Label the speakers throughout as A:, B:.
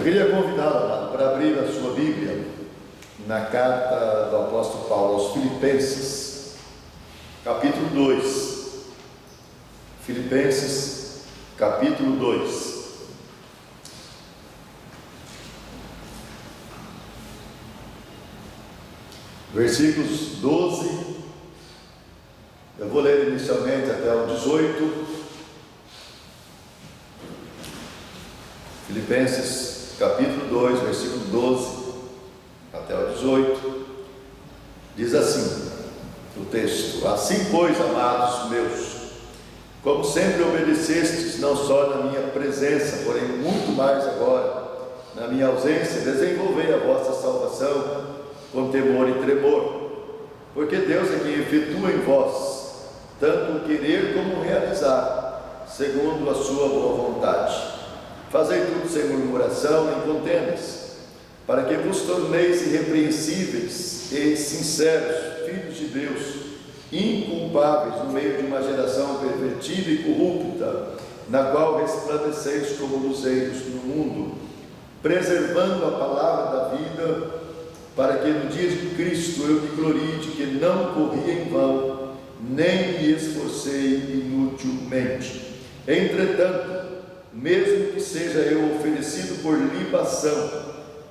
A: Eu queria convidá-la para abrir a sua Bíblia na carta do apóstolo Paulo aos Filipenses, capítulo 2. Filipenses, capítulo 2. Versículos 12, eu vou ler inicialmente até o 18. Filipenses capítulo 2, versículo 12 até o 18, diz assim o texto: Assim pois, amados meus, como sempre obedecestes, não só na minha presença, porém muito mais agora, na minha ausência, desenvolvei a vossa salvação com temor e tremor, porque Deus é quem efetua em vós, tanto o querer como o realizar, segundo a sua boa vontade. Fazei tudo sem murmuração nem contendas, para que vos torneis irrepreensíveis e sinceros, filhos de Deus, inculpáveis no meio de uma geração pervertida e corrupta, na qual resplandeceis como luzeiros no mundo, preservando a palavra da vida, para que no dia de Cristo eu me glorie de que não corri em vão, nem me esforcei inutilmente. Entretanto, mesmo que seja eu oferecido por libação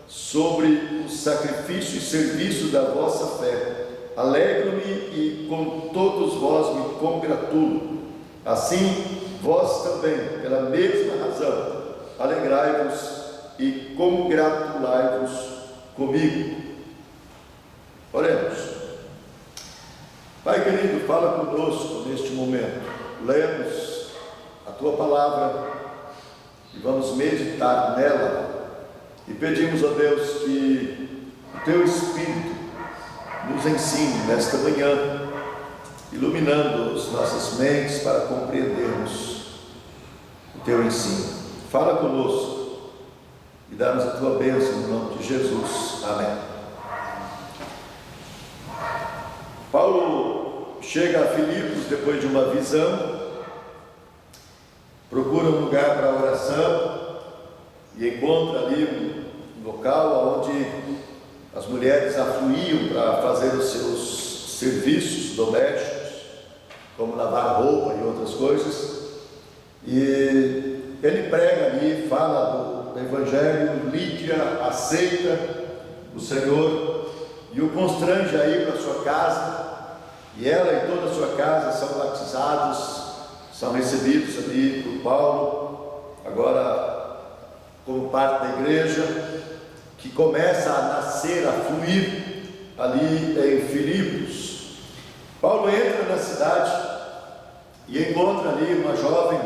A: sobre o sacrifício e serviço da vossa fé, alegro-me e com todos vós me congratulo. Assim, vós também, pela mesma razão, alegrai-vos e congratulai-vos comigo. Oremos. Pai querido, fala conosco neste momento. Lemos a Tua palavra e vamos meditar nela, e pedimos a Deus que o Teu Espírito nos ensine nesta manhã, iluminando as nossas mentes para compreendermos o Teu ensino. Fala conosco e dá-nos a Tua bênção no nome de Jesus. Amém. Paulo chega a Filipos depois de uma visão, procura um lugar para oração e encontra ali um local onde as mulheres afluíam para fazer os seus serviços domésticos, como lavar roupa e outras coisas. E ele prega ali, fala do Evangelho. Lídia aceita o Senhor e o constrange a ir para sua casa, e ela e toda a sua casa são batizados, são recebidos ali por Paulo, agora como parte da igreja, que começa a nascer, a fluir ali em Filipos. Paulo entra na cidade e encontra ali uma jovem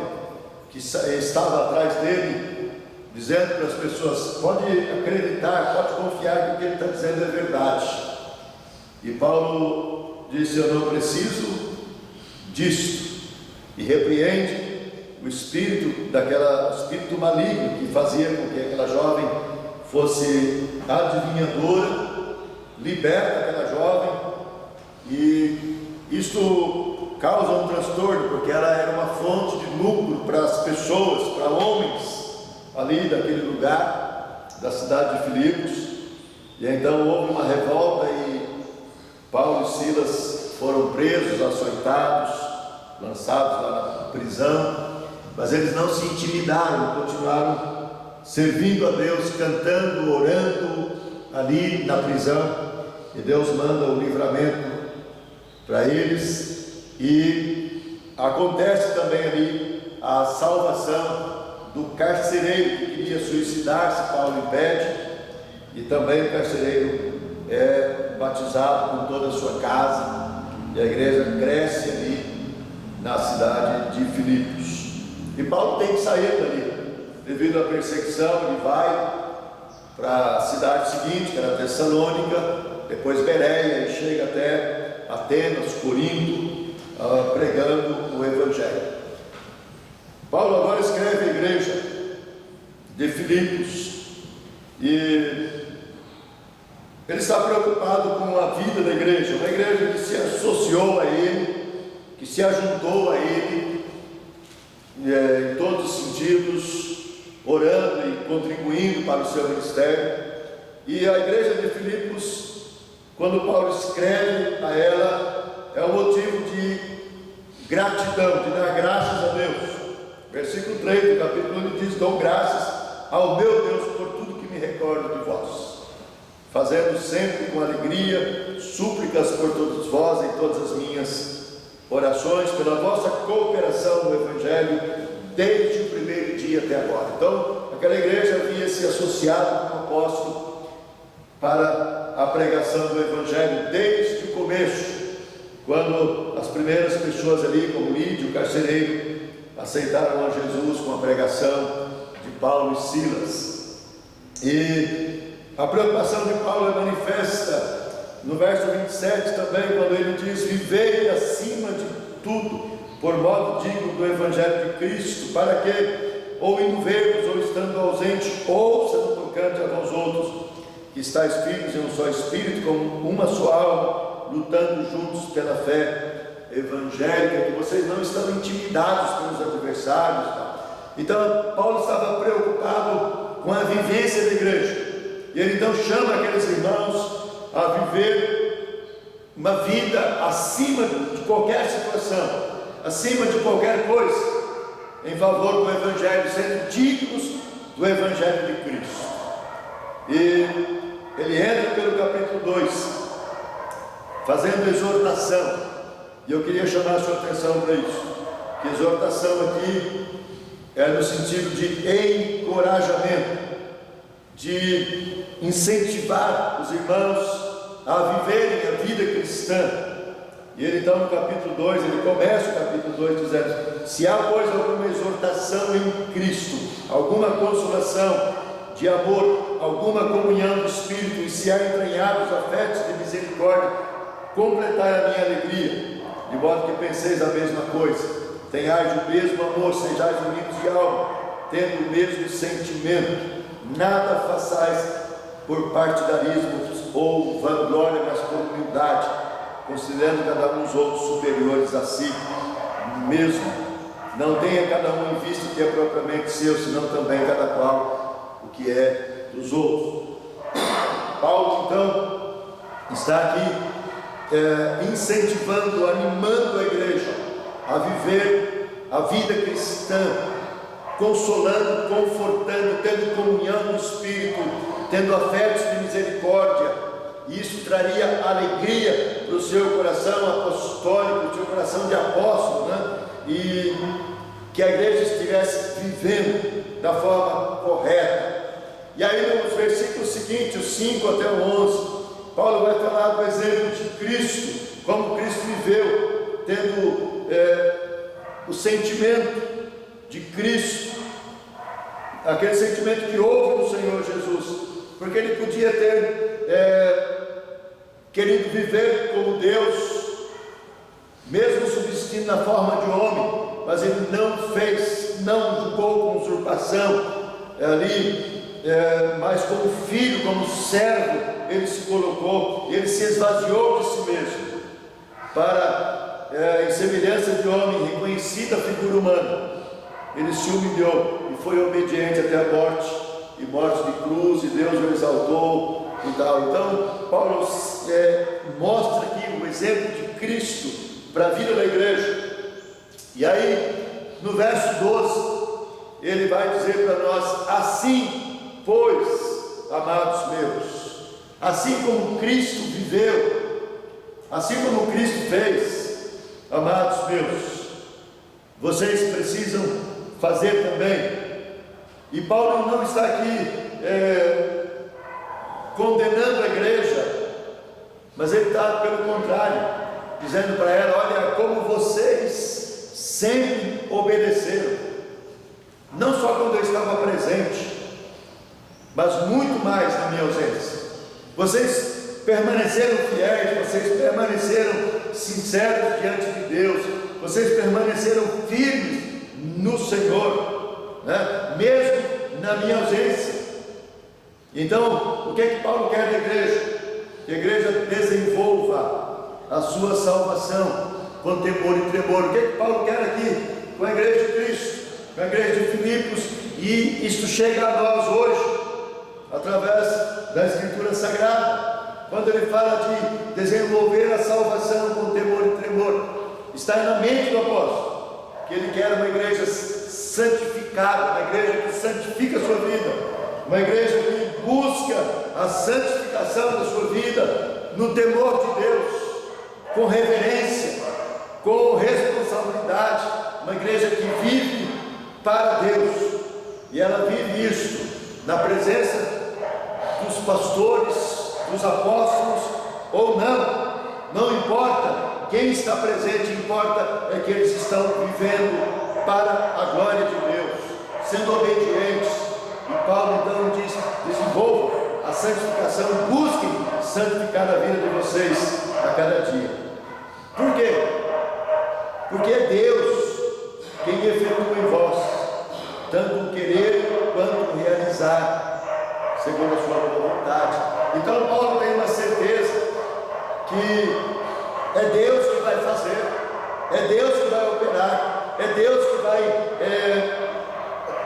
A: que estava atrás dele, dizendo para as pessoas: pode acreditar, pode confiar que o que ele está dizendo é verdade. E Paulo disse: eu não preciso disto, e repreende o espírito espírito maligno que fazia com que aquela jovem fosse adivinhadora, liberta aquela jovem, e isto causa um transtorno, porque ela era uma fonte de lucro para as pessoas, para homens ali daquele lugar, da cidade de Filipos. E então houve uma revolta e Paulo e Silas foram presos, açoitados, lançados lá na prisão, mas eles não se intimidaram, continuaram servindo a Deus, cantando, orando ali na prisão, e Deus manda o livramento para eles, e acontece também ali a salvação do carcereiro que queria suicidar-se. Paulo impede, e também o carcereiro é batizado com toda a sua casa, e a igreja cresce ali na cidade de Filipos. E Paulo tem que sair dali, devido à perseguição. Ele vai para a cidade seguinte, que era Tessalônica, depois Bereia, e chega até Atenas, Corinto, pregando o Evangelho. Paulo agora escreve a igreja de Filipos, e ele está preocupado com a vida da igreja, uma igreja que se associou a ele, que se ajuntou a ele, em todos os sentidos, orando e contribuindo para o seu ministério. E a igreja de Filipos, quando Paulo escreve a ela, é um motivo de gratidão, de dar graças a Deus. Versículo 3 do capítulo 1 diz: dou graças ao meu Deus por tudo que me recordo de vós, fazendo sempre com alegria súplicas por todos vós em todas as minhas orações, pela vossa cooperação no Evangelho, desde o primeiro dia até agora. Então, aquela igreja havia se associado com o apóstolo para a pregação do Evangelho desde o começo, quando as primeiras pessoas ali, como Lídio, o carcereiro, aceitaram a Jesus com a pregação de Paulo e Silas. E a preocupação de Paulo é manifesta no verso 27 também, quando ele diz: vivei acima de tudo por modo digno do Evangelho de Cristo, para que, ou indo ver-vos, ou estando ausente, ouça no tocante a vós outros, que estáis firmes em um só Espírito, como uma só alma, lutando juntos pela fé evangélica, que vocês não estão intimidados pelos adversários. Então, Paulo estava preocupado com a vivência da igreja, e ele então chama aqueles irmãos a viver uma vida acima de qualquer situação, acima de qualquer coisa, em favor do Evangelho, sendo dignos do Evangelho de Cristo. E ele entra pelo capítulo 2, fazendo exortação, e eu queria chamar a sua atenção para isso, que exortação aqui é no sentido de encorajamento, de incentivar os irmãos a viverem a vida cristã. E ele então no capítulo 2, ele começa o capítulo 2 dizendo: se há pois alguma exortação em Cristo, alguma consolação de amor, alguma comunhão do Espírito, e se há entranhados afetos de misericórdia, completai a minha alegria, de modo que penseis a mesma coisa, tenhais o mesmo amor, sejais unidos de alma, tendo o mesmo sentimento, nada façais por partidarismo ou vanglória, mas por humildade, considerando cada um os outros superiores a si mesmo. Não tenha cada um em vista o que é propriamente seu, senão também cada qual o que é dos outros. Paulo então está aqui incentivando, animando a igreja a viver a vida cristã, consolando, confortando, tendo comunhão no Espírito, tendo afetos de misericórdia. E isso traria alegria para o seu coração apostólico, para o seu coração de apóstolo, né? E que a igreja estivesse vivendo da forma correta. E aí nos versículos seguintes, os 5 até o 11, Paulo vai falar do exemplo de Cristo, como Cristo viveu, tendo o sentimento de Cristo, aquele sentimento que houve no Senhor Jesus, porque ele podia ter querido viver como Deus, mesmo subsistindo na forma de homem, mas ele não fez, não julgou com usurpação ali, mas como filho, como servo, ele se colocou, ele se esvaziou de si mesmo, para, em semelhança de homem, reconhecida a figura humana, ele se humilhou e foi obediente até a morte, e morte de cruz, e Deus o exaltou e tal. Então Paulo mostra aqui o exemplo de Cristo para a vida da igreja. E aí no verso 12 ele vai dizer para nós: assim pois, amados meus, assim como Cristo viveu, assim como Cristo fez, amados meus, vocês precisam fazer também. E Paulo não está aqui condenando a igreja, mas ele está, pelo contrário, dizendo para ela: olha, como vocês sempre obedeceram, não só quando eu estava presente, mas muito mais na minha ausência. Vocês permaneceram fiéis, vocês permaneceram sinceros diante de Deus, vocês permaneceram firmes no Senhor, né? Mesmo na minha ausência. Então, o que é que Paulo quer da igreja? Que a igreja desenvolva a sua salvação com temor e tremor. O que é que Paulo quer aqui com a igreja de Cristo, com a igreja de Filipos E isto chega a nós hoje, através da Escritura Sagrada, quando ele fala de desenvolver a salvação com temor e tremor. Está na mente do apóstolo que ele quer uma igreja santificada, uma igreja que santifica a sua vida, uma igreja que busca a santificação da sua vida no temor de Deus, com reverência, com responsabilidade, uma igreja que vive para Deus. E ela vive isto na presença dos pastores, dos apóstolos ou não importa quem está presente, importa é que eles estão vivendo para a glória de Deus, sendo obedientes. E Paulo então diz: desenvolvam a santificação, busquem santificar a vida de vocês a cada dia. Por quê? Porque é Deus quem efetua em vós tanto o querer quanto o realizar, segundo a sua boa vontade. Então Paulo tem uma certeza que é Deus que vai fazer, é Deus que vai operar, é Deus que vai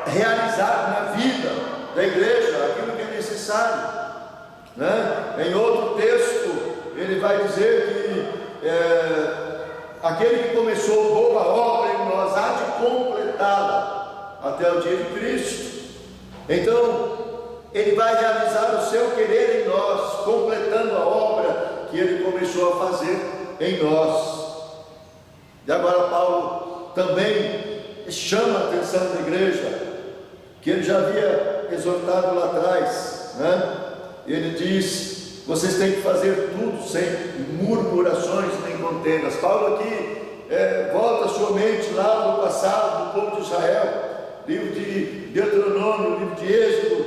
A: realizar na vida da igreja aquilo que é necessário, né? Em outro texto ele vai dizer que aquele que começou boa obra em nós há de completá-la até o dia de Cristo. Então ele vai realizar o seu querer em nós, completando a obra que ele começou a fazer em nós. E agora Paulo também chama a atenção da igreja, que ele já havia exortado lá atrás, né? Ele diz: vocês têm que fazer tudo sem murmurações nem contendas. Paulo aqui volta a sua mente lá no passado do povo de Israel, livro de Deuteronômio, livro de Êxodo,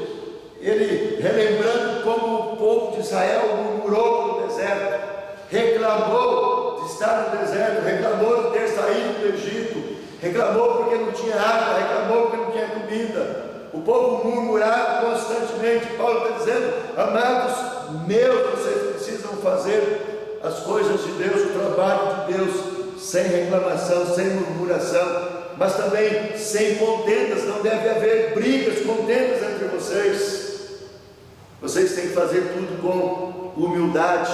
A: ele relembrando como o povo de Israel murmurou no deserto, reclamou de estar no deserto, reclamou de ter saído do Egito, reclamou porque não tinha água, reclamou porque não tinha comida. O povo murmurava constantemente. Paulo está dizendo: amados meus, vocês precisam fazer as coisas de Deus, o trabalho de Deus, sem reclamação, sem murmuração, mas também sem contendas. Não deve haver brigas, contendas entre vocês. Vocês têm que fazer tudo com humildade,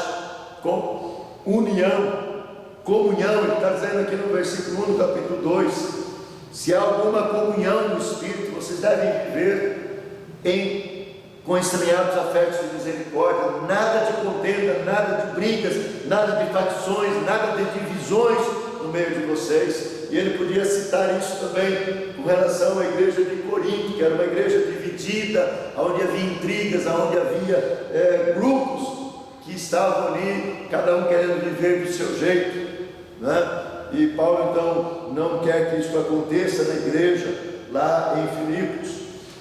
A: com união, comunhão. Ele está dizendo aqui no versículo 1 do capítulo 2: se há alguma comunhão no Espírito, vocês devem viver com estranhados afetos de misericórdia. Nada de contenda, nada de brigas, nada de facções, nada de divisões no meio de vocês. E ele podia citar isso também com relação à igreja de Corinto, que era uma igreja dividida, onde havia intrigas, onde havia grupos que estavam ali, cada um querendo viver do seu jeito, né? E Paulo então não quer que isso aconteça na igreja lá em Filipos.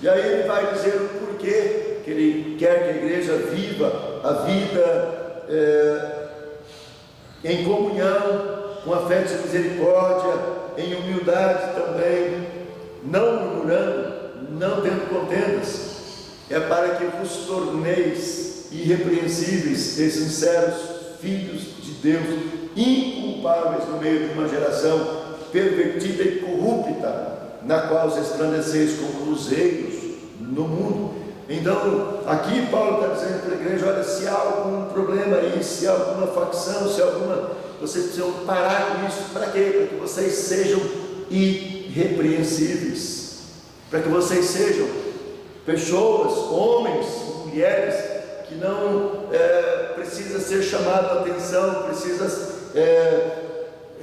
A: E aí ele vai dizer o porquê que ele quer que a igreja viva a vida em comunhão, com afeto e misericórdia, em humildade também, não murmurando, não tendo contendas. É para que vos torneis irrepreensíveis e sinceros, filhos de Deus, inculpáveis no meio de uma geração pervertida e corrupta, na qual os resplandeceis como luzeiros no mundo. Então, aqui Paulo está dizendo para a igreja: olha, se há algum problema aí, se há alguma facção, se há alguma... vocês precisam parar com isso. Para quê? Para que vocês sejam irrepreensíveis, para que vocês sejam pessoas, homens, mulheres, que não precisa ser chamado a atenção, precisa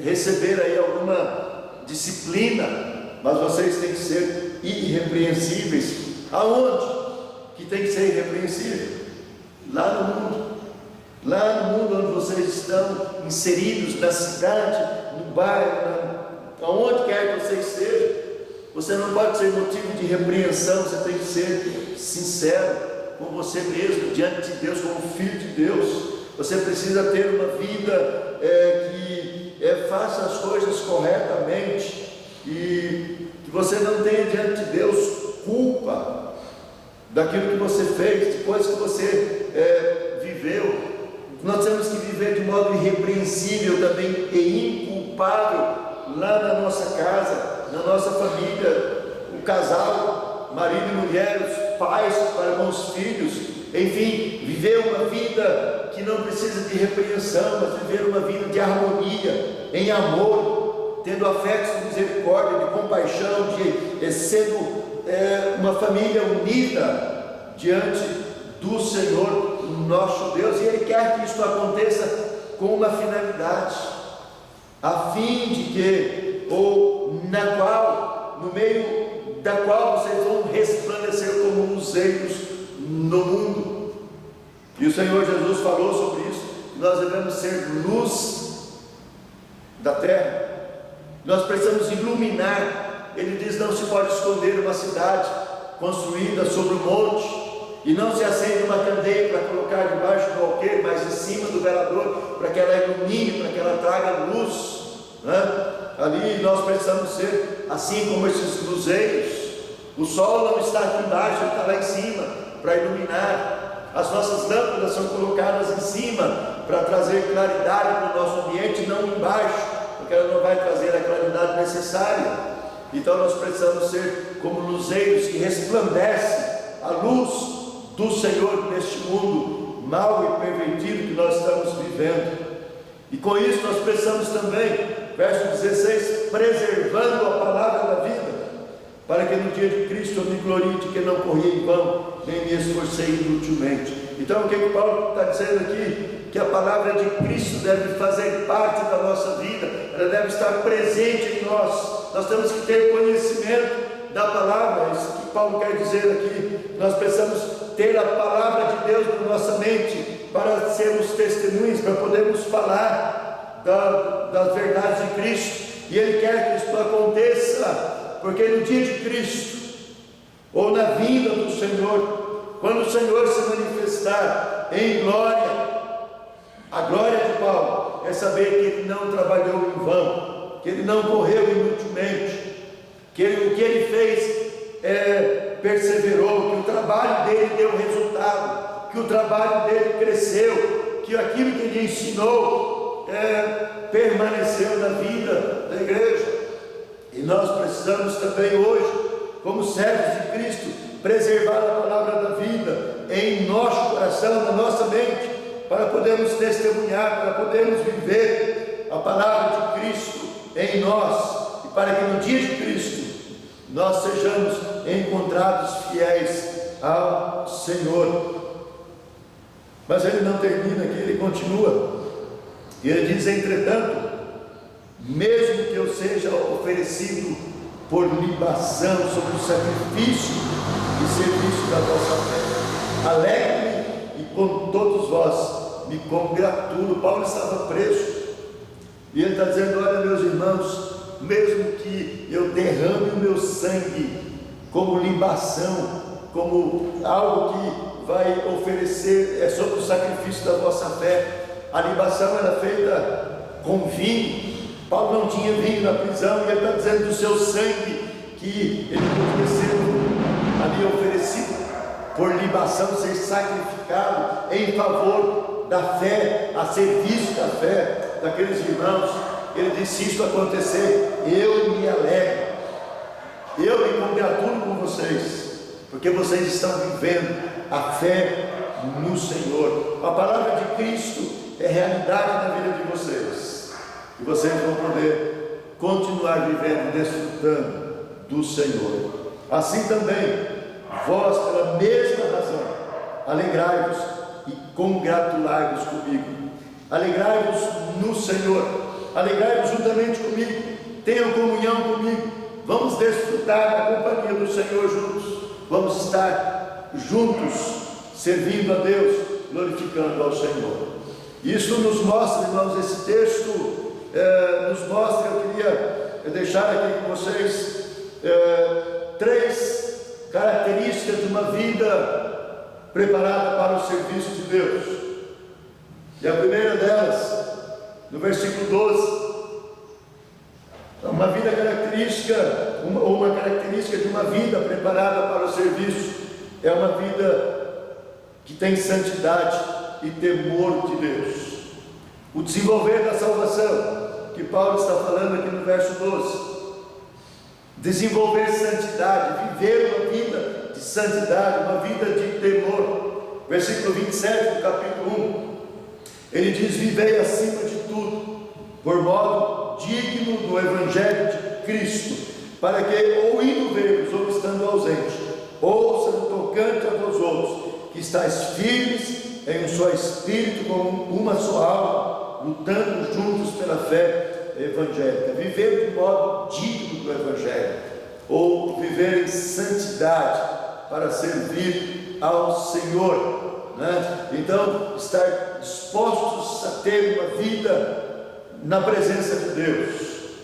A: receber aí alguma disciplina, mas vocês têm que ser irrepreensíveis. Aonde que tem que ser irrepreensível? Lá no mundo. Lá no mundo onde vocês estão inseridos, na cidade, no bairro, aonde quer que vocês estejam. Você não pode ser motivo de repreensão, você tem que ser sincero com você mesmo, diante de Deus, como filho de Deus. Você precisa ter uma vida que faça as coisas corretamente, e que você não tenha diante de Deus culpa daquilo que você fez, de coisas que você viveu. Nós temos que viver de modo irrepreensível também e inculpável lá na nossa casa, na nossa família, o casal marido e mulher, os pais para com os filhos, enfim, viver uma vida que não precisa de repreensão, mas viver uma vida de harmonia, em amor, tendo afetos de misericórdia, de compaixão, sendo uma família unida diante do Senhor nosso Deus. E Ele quer que isso aconteça com uma finalidade, a fim de que, ou na qual, no meio da qual vocês vão resplandecer como luzeiros no mundo. E o Senhor Jesus falou sobre isso, que nós devemos ser luz da terra, nós precisamos iluminar. Ele diz: não se pode esconder uma cidade construída sobre um monte, e não se acende uma candeia para colocar debaixo do alqueire, mas em cima do velador, para que ela ilumine, para que ela traga luz, né? Ali nós precisamos ser assim como esses luzeiros. O sol não está aqui embaixo, ele está lá em cima para iluminar. As nossas lâmpadas são colocadas em cima para trazer claridade para o nosso ambiente, não embaixo, porque ela não vai trazer a claridade necessária. Então nós precisamos ser como luzeiros que resplandecem a luz do Senhor neste mundo mau e pervertido que nós estamos vivendo. E com isso nós precisamos também, verso 16, preservando a palavra da vida, para que no dia de Cristo eu me glorie de que não corri em vão, nem me esforcei inutilmente. Então o que Paulo está dizendo aqui? Que a palavra de Cristo deve fazer parte da nossa vida, ela deve estar presente em nós. Nós temos que ter conhecimento da palavra. Isso que Paulo quer dizer aqui. Nós precisamos ter a palavra de Deus na nossa mente para sermos testemunhas, para podermos falar das verdades de Cristo. E Ele quer que isso aconteça, porque no dia de Cristo, ou na vinda do Senhor, quando o Senhor se manifestar em glória, a glória de Paulo é saber que ele não trabalhou em vão, que ele não correu inutilmente, que o que ele fez perseverou, que o trabalho dele deu resultado, que o trabalho dele cresceu, que aquilo que ele ensinou permaneceu na vida da igreja. E nós precisamos também hoje, como servos de Cristo, preservar a palavra da vida em nosso coração, na nossa mente, para podermos testemunhar, para podermos viver a palavra de Cristo em nós, e para que no dia de Cristo nós sejamos encontrados fiéis ao Senhor. Mas ele não termina aqui, ele continua, e ele diz: entretanto, mesmo que eu seja oferecido por libação sobre o sacrifício e serviço da vossa fé, alegre-me e com todos vós me congratulo. Paulo estava preso, e ele está dizendo: olha, meus irmãos, mesmo que eu derrame o meu sangue como libação, como algo que vai oferecer sobre o sacrifício da vossa fé. A libação era feita com vinho. Paulo não tinha vinho na prisão, e ele está dizendo do seu sangue, que ele podia ser ali oferecido por libação, ser sacrificado em favor da fé, a serviço da fé daqueles irmãos. Ele disse: se isso acontecer, eu me alegro, eu me congratulo com vocês, porque vocês estão vivendo a fé no Senhor. A palavra de Cristo é realidade na vida de vocês, e vocês vão poder continuar vivendo, desfrutando do Senhor. Assim também, vós, pela mesma razão, alegrai-vos e congratulai-vos comigo. Alegrai-vos no Senhor, alegrai-vos juntamente comigo, tenham comunhão comigo, vamos desfrutar da companhia do Senhor juntos, vamos estar juntos, servindo a Deus, glorificando ao Senhor. Isso nos mostra, irmãos, esse texto nos mostra, eu queria deixar aqui com vocês três características de uma vida preparada para o serviço de Deus. E a primeira delas, no versículo 12, uma vida característica, uma característica de uma vida preparada para o serviço, é uma vida que tem santidade e temor de Deus. O desenvolver da salvação, que Paulo está falando aqui no verso 12, desenvolver santidade, viver uma vida de santidade, uma vida de temor. Versículo 27 do capítulo 1, ele diz: vivei acima de tudo, por modo digno do Evangelho de Cristo, para que, ou indo ver-vos, ou estando ausente, ouçam tocante a vós outros, que estáis firmes em um só espírito, como uma só alma, lutando juntos pela fé evangélica. Viver de modo digno do Evangelho, ou viver em santidade para servir ao Senhor, né? Então, estar dispostos a ter uma vida na presença de Deus,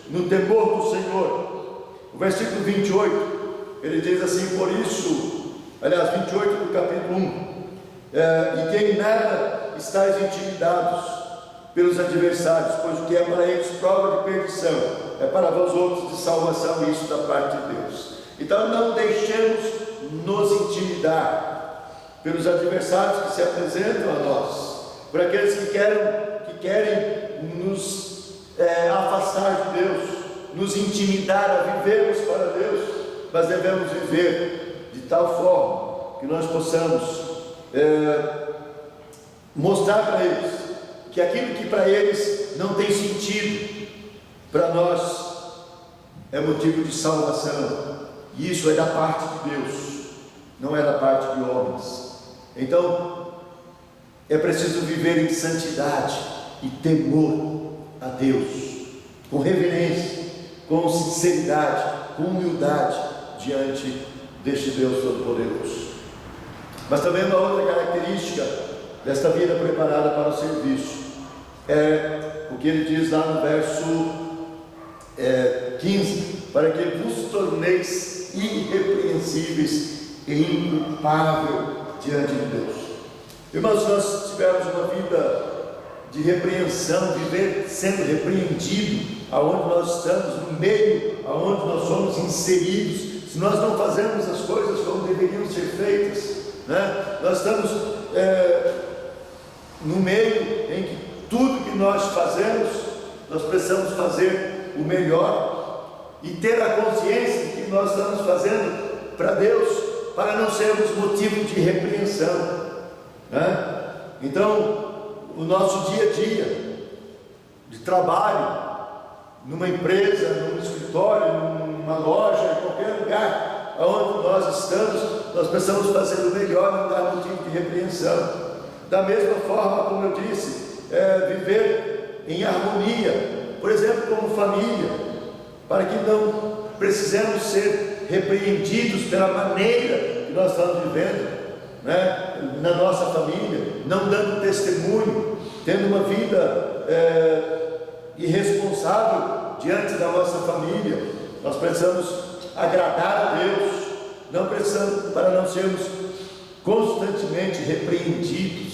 A: no temor do Senhor. O versículo 28, ele diz assim: por isso, aliás, 28 do capítulo 1, e que em nada estáis intimidados pelos adversários, pois o que é para eles prova de perdição, é para vós outros de salvação, isso da parte de Deus. Então não deixemos nos intimidar pelos adversários que se apresentam a nós, por aqueles que querem nos afastar de Deus, nos intimidar a vivermos para Deus. Mas devemos viver de tal forma que nós possamos mostrar para eles que aquilo que para eles não tem sentido, para nós é motivo de salvação, e isso é da parte de Deus, não é da parte de homens. Então é preciso viver em santidade e temor a Deus, com reverência, com sinceridade, com humildade diante deste Deus Todo-Poderoso. Mas também uma outra característica desta vida preparada para o serviço é o que ele diz lá no verso 15: para que vos torneis irrepreensíveis e inculpável diante de Deus. Irmãos, nós tivermos uma vida de repreensão, viver sendo repreendido aonde nós estamos, no meio aonde nós somos inseridos, se nós não fazemos as coisas como deveriam ser feitas, né? Nós estamos no meio em que tudo que nós fazemos, nós precisamos fazer o melhor e ter a consciência de que nós estamos fazendo para Deus, para não sermos motivo de repreensão, né? Então, o nosso dia a dia de trabalho, numa empresa, num escritório, numa loja, em qualquer lugar onde nós estamos, nós precisamos fazer o melhor, não dar motivo de repreensão. Da mesma forma, como eu disse, viver em harmonia, por exemplo, como família, para que não precisemos ser repreendidos pela maneira que nós estamos vivendo, né, na nossa família, não dando testemunho, tendo uma vida irresponsável diante da nossa família. Nós precisamos agradar a Deus, não precisamos, para não sermos constantemente repreendidos.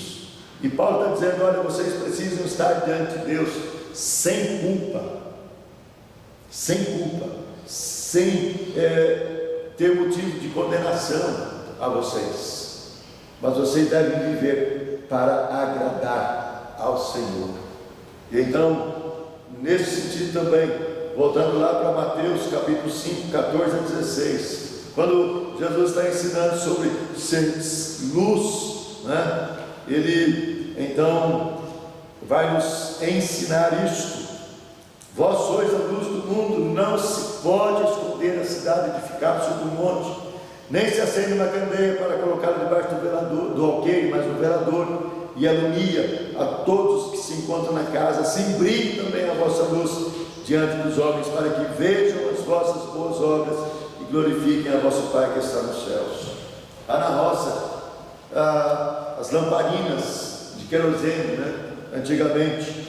A: E Paulo está dizendo: olha, vocês precisam estar diante de Deus sem culpa, sem ter motivo de condenação a vocês, mas vocês devem viver para agradar ao Senhor. E então, nesse sentido também, voltando lá para Mateus capítulo 5, 14 a 16, quando Jesus está ensinando sobre ser luz, né? Ele então vai nos ensinar isto: vós sois a luz do mundo, não se pode esconder a cidade edificada sobre um monte, nem se acende uma candeia para colocá-la debaixo do alqueire, mas no velador, e alumia a todos que se encontram na casa. Assim brilhe também a vossa luz diante dos homens, para que vejam as vossas boas obras e glorifiquem a vosso Pai que está nos céus. Lá na roça, as lamparinas de querosene, né? Antigamente,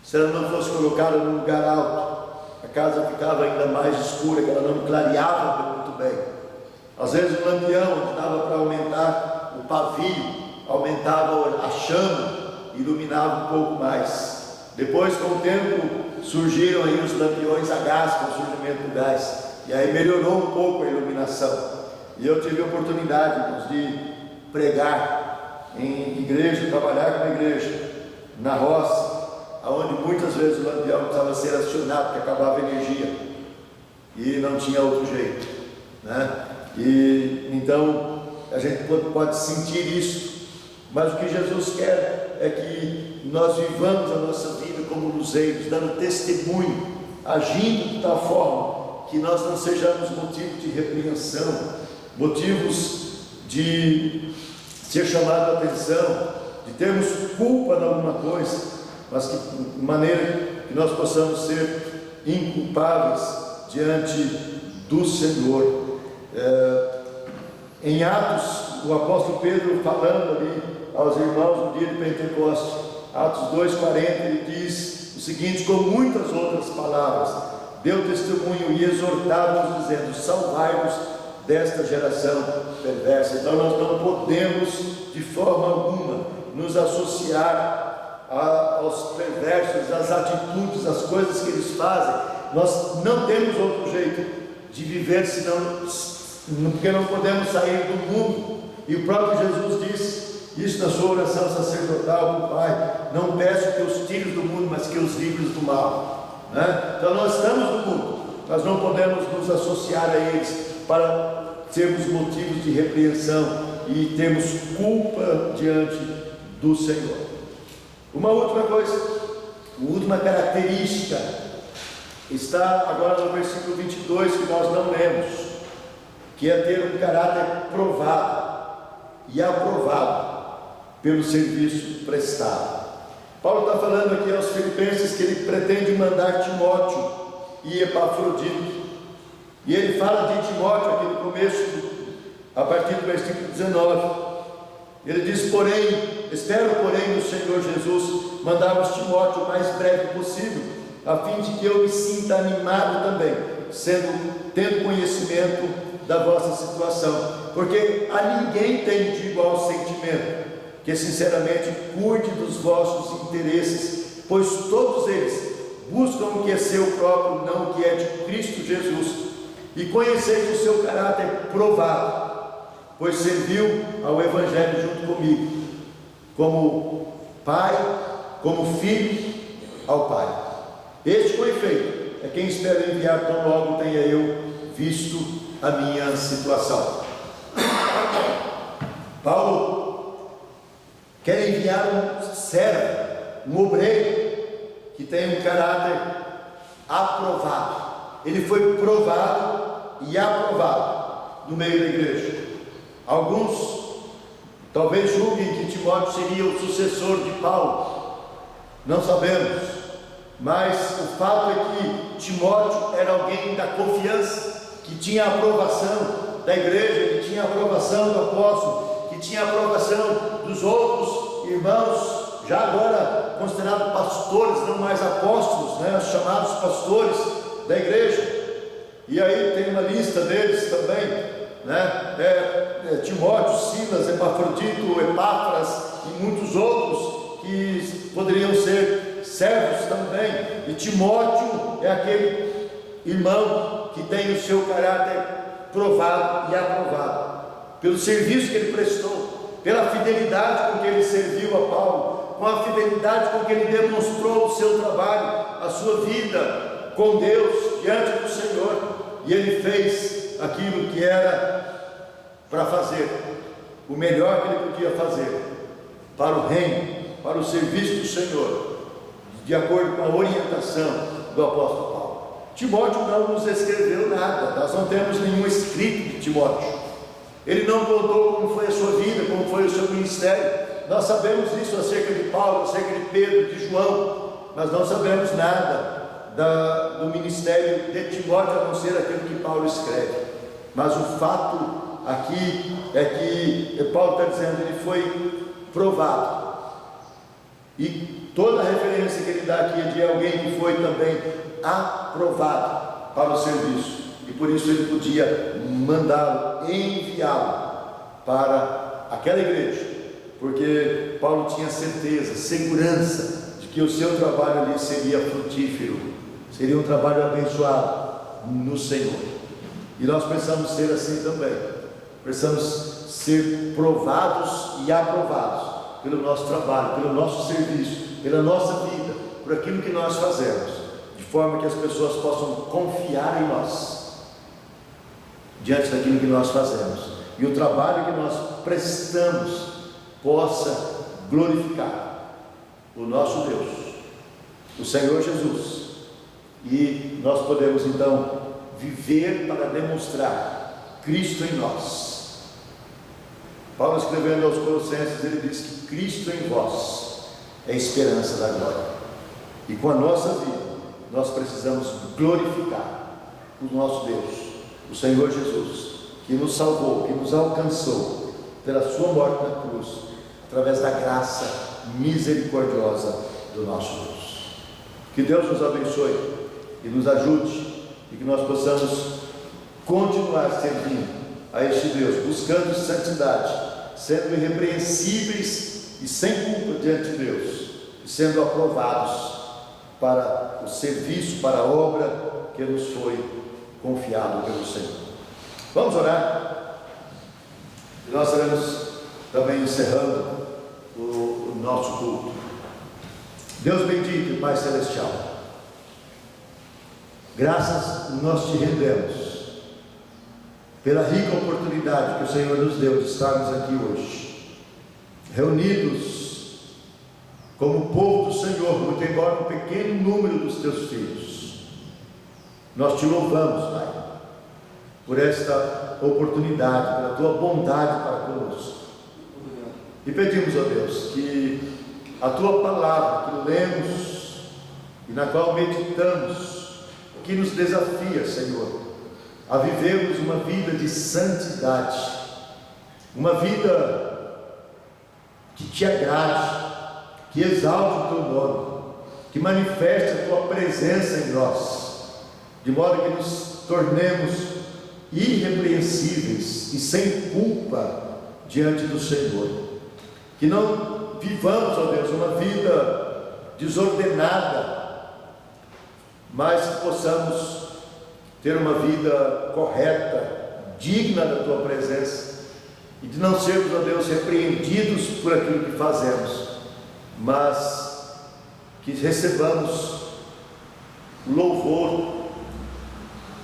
A: se ela não fosse colocada num lugar alto, a casa ficava ainda mais escura, que ela não clareava muito bem. Às vezes o lampião que dava para aumentar o pavio, aumentava a chama, iluminava um pouco mais. Depois, com o tempo, surgiram aí os lampiões a gás, com o surgimento do gás, e aí melhorou um pouco a iluminação. E eu tive a oportunidade de pregar em igreja, trabalhar com a igreja na roça, onde muitas vezes o lampião precisava ser acionado porque acabava a energia. e não tinha outro jeito, né? E então a gente pode sentir isso, mas o que Jesus quer é que nós vivamos a nossa vida como luzeiros, dando testemunho, agindo de tal forma que nós não sejamos motivo de repreensão, motivos de ser chamado a atenção, de termos culpa em alguma coisa, mas que, de maneira que nós possamos ser inculpáveis diante do Senhor. Em Atos, o apóstolo Pedro falando ali aos irmãos no dia de Pentecostes, Atos 2,40, ele diz o seguinte: com muitas outras palavras, deu testemunho e exortava-os, dizendo: salvai-vos desta geração perversa. Então nós não podemos de forma alguma nos associar aos perversos, às atitudes, às coisas que eles fazem. Nós não temos outro jeito de viver senão, porque não podemos sair do mundo. E o próprio Jesus disse isso na sua oração sacerdotal para o Pai: não peço que os tires do mundo, mas que os livres do mal, né? Então nós estamos no mundo, nós não podemos nos associar a eles para sermos motivos de repreensão e termos culpa diante do Senhor. Uma última coisa, uma última característica está agora no versículo 22, que nós não lemos, que é ter um caráter provado e aprovado pelo serviço prestado. Paulo está falando aqui aos Filipenses que ele pretende mandar Timóteo e Epafrodito, e ele fala de Timóteo aqui no começo, a partir do versículo 19. Ele diz: espero porém no Senhor Jesus mandar-vos Timóteo o mais breve possível, a fim de que eu me sinta animado também, tendo conhecimento da vossa situação, porque a ninguém tem de igual sentimento, que sinceramente cuide dos vossos interesses, pois todos eles buscam o que é seu próprio, não o que é de Cristo Jesus, e conheceis o seu caráter provado, pois serviu ao Evangelho junto comigo, como pai, como filho ao Pai. Este, com efeito, é quem espero enviar tão logo tenha eu visto a minha situação. Paulo quer enviar um servo, um obreiro, que tem um caráter aprovado. Ele foi provado e aprovado no meio da igreja. Alguns talvez julguem que Timóteo seria o sucessor de Paulo, não sabemos, mas o fato é que Timóteo era alguém da confiança, que tinha a aprovação da igreja, que tinha a aprovação do apóstolo, que tinha a aprovação dos outros irmãos, já agora considerados pastores, não mais apóstolos, né, chamados pastores da igreja. E aí tem uma lista deles também, né? Timóteo, Silas, Epafrodito, Epáfras e muitos outros que poderiam ser servos também. E Timóteo é aquele irmão que tem o seu caráter provado e aprovado pelo serviço que ele prestou, pela fidelidade com que ele serviu a Paulo, com a fidelidade com que ele demonstrou o seu trabalho, a sua vida com Deus diante do Senhor. E ele fez aquilo que era para fazer, o melhor que ele podia fazer para o reino, para o serviço do Senhor, de acordo com a orientação do apóstolo Paulo. Timóteo não nos escreveu nada, nós não temos nenhum escrito de Timóteo. Ele não contou como foi a sua vida, como foi o seu ministério. Nós sabemos isso acerca de Paulo, acerca de Pedro, de João, mas não sabemos nada do ministério de Timóteo, a não ser aquilo que Paulo escreve. Mas o fato aqui é que Paulo está dizendo, ele foi provado, e toda a referência que ele dá aqui é de alguém que foi também aprovado para o serviço, e por isso ele podia mandá-lo, enviá-lo para aquela igreja, porque Paulo tinha certeza, segurança de que o seu trabalho ali seria frutífero, seria um trabalho abençoado no Senhor. E nós precisamos ser assim também, precisamos ser provados e aprovados pelo nosso trabalho, pelo nosso serviço, pela nossa vida, por aquilo que nós fazemos, de forma que as pessoas possam confiar em nós, diante daquilo que nós fazemos, e o trabalho que nós prestamos possa glorificar o nosso Deus, o Senhor Jesus, e nós podemos então viver para demonstrar Cristo em nós. Paulo, escrevendo aos Colossenses, ele diz que Cristo em vós é a esperança da glória, e com a nossa vida nós precisamos glorificar o nosso Deus, o Senhor Jesus, que nos salvou, que nos alcançou pela sua morte na cruz, através da graça misericordiosa do nosso Deus. Que Deus nos abençoe e nos ajude, e que nós possamos continuar servindo a este Deus, buscando santidade, sendo irrepreensíveis e sem culpa diante de Deus, e sendo aprovados para o serviço, para a obra que nos foi confiado pelo Senhor. Vamos orar, e nós estaremos também encerrando o nosso culto. Deus bendito e Pai celestial, graças nós te rendemos pela rica oportunidade que o Senhor nos deu de estarmos aqui hoje, reunidos como povo do Senhor, muito embora um pequeno número dos teus filhos. Nós te louvamos, Pai, por esta oportunidade, pela tua bondade para conosco, e pedimos, ó Deus, que a tua palavra que lemos e na qual meditamos, que nos desafia, Senhor, a vivermos uma vida de santidade, uma vida que te agrade, que exalte o teu nome, que manifeste a tua presença em nós, de modo que nos tornemos irrepreensíveis e sem culpa diante do Senhor, que não vivamos, ó Deus, uma vida desordenada, mas que possamos ter uma vida correta, digna da tua presença, e de não sermos, ó Deus, repreendidos por aquilo que fazemos, mas que recebamos louvor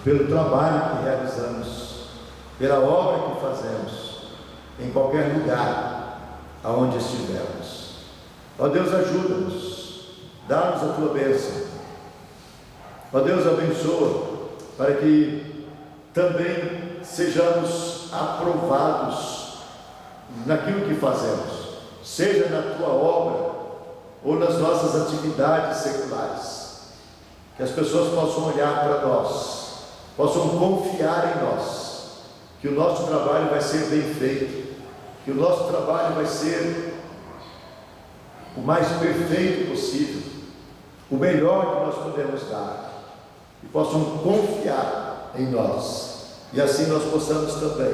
A: pelo trabalho que realizamos, pela obra que fazemos, em qualquer lugar aonde estivermos. Ó Deus, ajuda-nos, dá-nos a tua bênção. Ó Deus, abençoa, para que também sejamos aprovados naquilo que fazemos, seja na tua obra ou nas nossas atividades seculares, que as pessoas possam olhar para nós, possam confiar em nós, que o nosso trabalho vai ser bem feito, que o nosso trabalho vai ser o mais perfeito possível, o melhor que nós podemos dar, e possam confiar em nós, e assim nós possamos também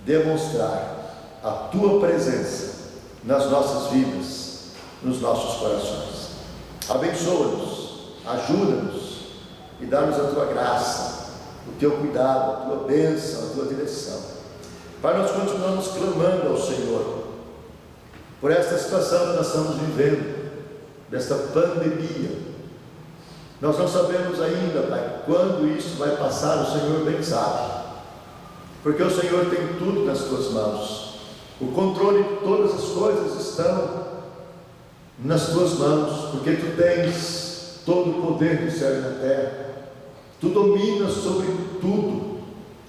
A: demonstrar a tua presença nas nossas vidas, nos nossos corações. Abençoa-nos, ajuda-nos e dá-nos a tua graça, o teu cuidado, a tua bênção, a tua direção. Pai, nós continuamos clamando ao Senhor por esta situação que nós estamos vivendo, desta pandemia. Nós não sabemos ainda, Pai, quando isso vai passar, o Senhor bem sabe, porque o Senhor tem tudo nas tuas mãos, o controle de todas as coisas estão nas tuas mãos, porque tu tens todo o poder do céu e da terra, tu dominas sobre tudo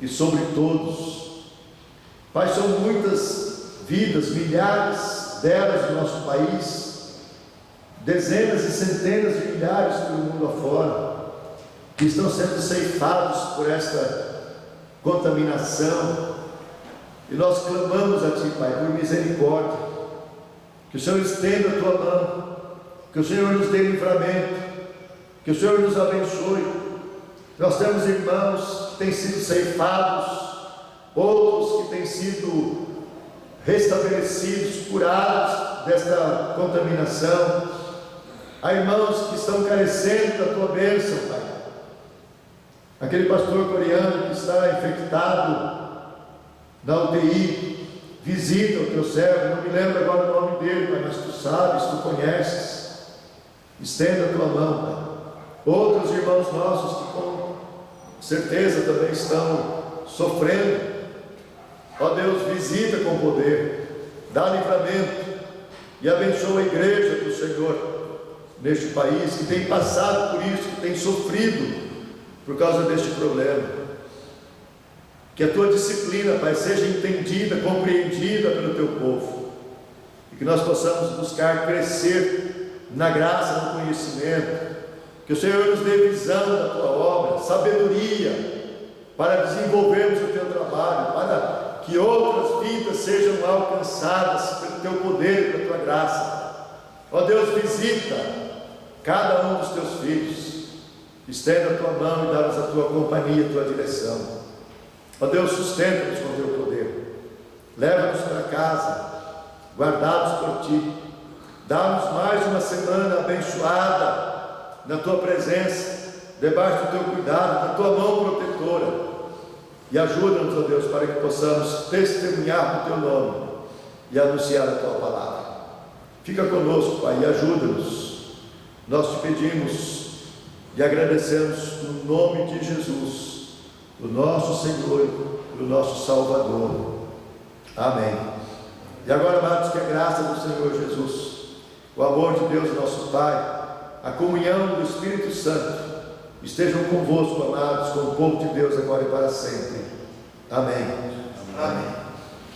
A: e sobre todos. Pai, são muitas vidas, milhares delas no nosso país, dezenas e centenas de milhares pelo mundo afora, que estão sendo ceifados por esta contaminação, e nós clamamos a Ti, Pai, por misericórdia, que o Senhor estenda a Tua mão, que o Senhor nos dê livramento, que o Senhor nos abençoe. Nós temos irmãos que têm sido ceifados, outros que têm sido restabelecidos, curados desta contaminação. Há irmãos que estão carecendo da Tua bênção, Pai. Aquele pastor coreano que está infectado na UTI, visita o teu servo, não me lembro agora o nome dele, Pai, mas tu sabes, tu conheces. Estenda a tua mão, Pai. Outros irmãos nossos que com certeza também estão sofrendo. Ó Deus, visita com poder, dá livramento e abençoa a igreja do Senhor neste país, que tem passado por isso, que tem sofrido por causa deste problema. Que a tua disciplina, Pai, seja entendida, compreendida pelo teu povo, e que nós possamos buscar crescer na graça, no conhecimento. Que o Senhor nos dê visão da tua obra, sabedoria para desenvolvermos o teu trabalho, para que outras vidas sejam alcançadas pelo teu poder e pela tua graça. Ó Deus, visita cada um dos teus filhos, estenda a tua mão e dá-nos a tua companhia, a tua direção. Ó Deus, sustenta-nos com o teu poder, leva-nos para casa, guardados por ti, dá-nos mais uma semana abençoada na tua presença, debaixo do teu cuidado, da tua mão protetora, e ajuda-nos, ó Deus, para que possamos testemunhar o teu nome e anunciar a tua palavra. Fica conosco, Pai, e ajuda-nos. Nós te pedimos e agradecemos no nome de Jesus, o nosso Senhor, o nosso Salvador. Amém. E agora, amados, que a graça do Senhor Jesus, o amor de Deus, nosso Pai, a comunhão do Espírito Santo estejam convosco, amados, com o povo de Deus agora e para sempre. Amém. Amém.